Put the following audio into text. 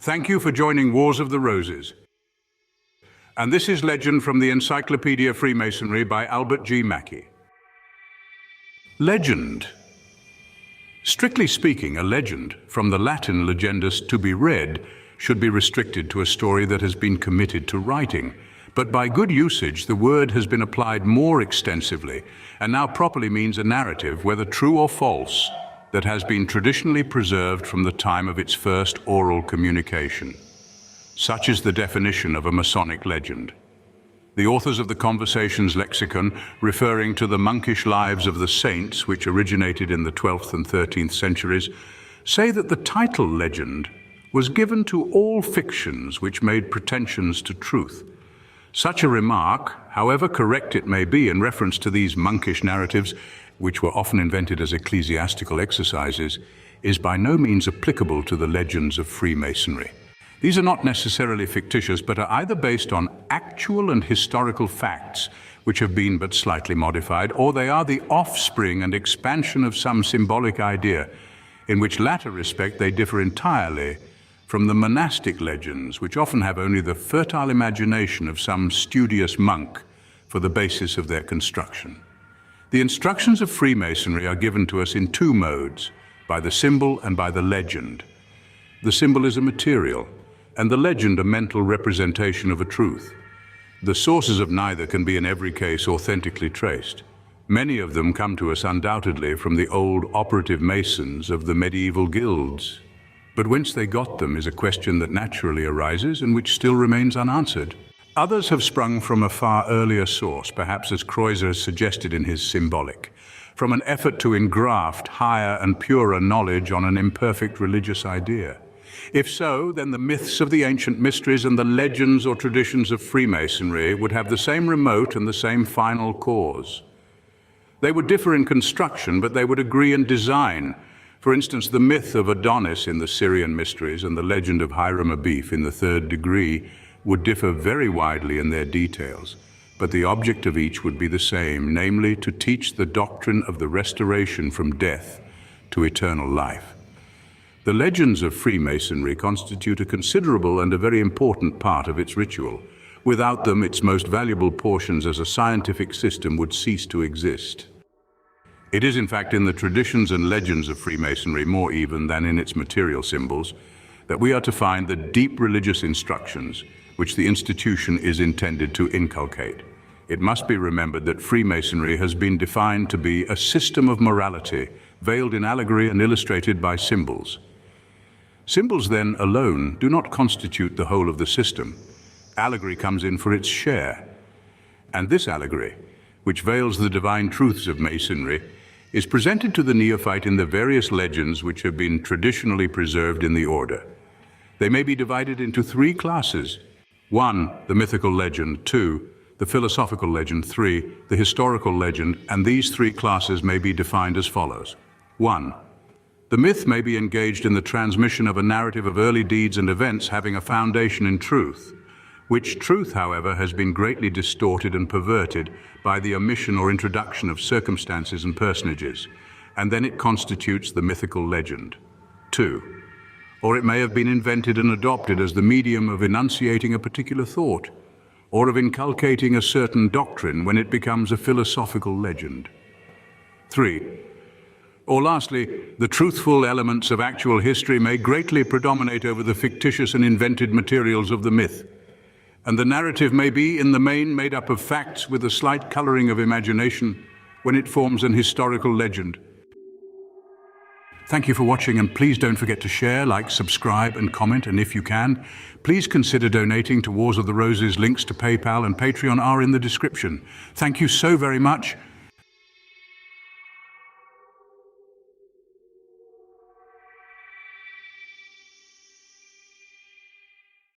Thank you for joining Wars of the Roses. And this is Legend from the Encyclopedia of Freemasonry by Albert G. Mackey. Legend. Strictly speaking, a legend, from the Latin legendus, to be read, should be restricted to a story that has been committed to writing. But by good usage, the word has been applied more extensively and now properly means a narrative, whether true or false, that has been traditionally preserved from the time of its first oral communication. Such is the definition of a Masonic legend. The authors of the Conversations lexicon, referring to the monkish lives of the saints, which originated in the 12th and 13th centuries, say that the title legend was given to all fictions which made pretensions to truth. Such a remark, however correct it may be in reference to these monkish narratives, which were often invented as ecclesiastical exercises, is by no means applicable to the legends of Freemasonry. These are not necessarily fictitious, but are either based on actual and historical facts, which have been but slightly modified, or they are the offspring and expansion of some symbolic idea, in which latter respect they differ entirely from the monastic legends, which often have only the fertile imagination of some studious monk for the basis of their construction. The instructions of Freemasonry are given to us in two modes, by the symbol and by the legend. The symbol is a material, and the legend a mental representation of a truth. The sources of neither can be in every case authentically traced. Many of them come to us undoubtedly from the old operative masons of the medieval guilds. But whence they got them is a question that naturally arises and which still remains unanswered. Others have sprung from a far earlier source, perhaps as Kreuzer has suggested in his Symbolic, from an effort to engraft higher and purer knowledge on an imperfect religious idea. If so, then the myths of the ancient mysteries and the legends or traditions of Freemasonry would have the same remote and the same final cause. They would differ in construction, but they would agree in design. For instance, the myth of Adonis in the Syrian mysteries and the legend of Hiram Abiff in the Third Degree would differ very widely in their details, but the object of each would be the same, namely to teach the doctrine of the restoration from death to eternal life. The legends of Freemasonry constitute a considerable and a very important part of its ritual. Without them, its most valuable portions as a scientific system would cease to exist. It is in fact in the traditions and legends of Freemasonry, more even than in its material symbols, that we are to find the deep religious instructions which the institution is intended to inculcate. It must be remembered that Freemasonry has been defined to be a system of morality, veiled in allegory and illustrated by symbols. Symbols then alone do not constitute the whole of the system. Allegory comes in for its share. And this allegory, which veils the divine truths of Masonry, is presented to the neophyte in the various legends which have been traditionally preserved in the order. They may be divided into three classes. 1, the mythical legend. 2, the philosophical legend. 3, the historical legend, and these three classes may be defined as follows. 1. The myth may be engaged in the transmission of a narrative of early deeds and events having a foundation in truth, which truth, however, has been greatly distorted and perverted by the omission or introduction of circumstances and personages, and then it constitutes the mythical legend. 2. Or it may have been invented and adopted as the medium of enunciating a particular thought, or of inculcating a certain doctrine when it becomes a philosophical legend. 3. Or lastly, the truthful elements of actual history may greatly predominate over the fictitious and invented materials of the myth, and the narrative may be in the main made up of facts with a slight coloring of imagination when it forms an historical legend. Thank you for watching, and please don't forget to share, like, subscribe and comment, and if you can, please consider donating to Wars of the Roses. Links to PayPal and Patreon are in the description. Thank you so very much.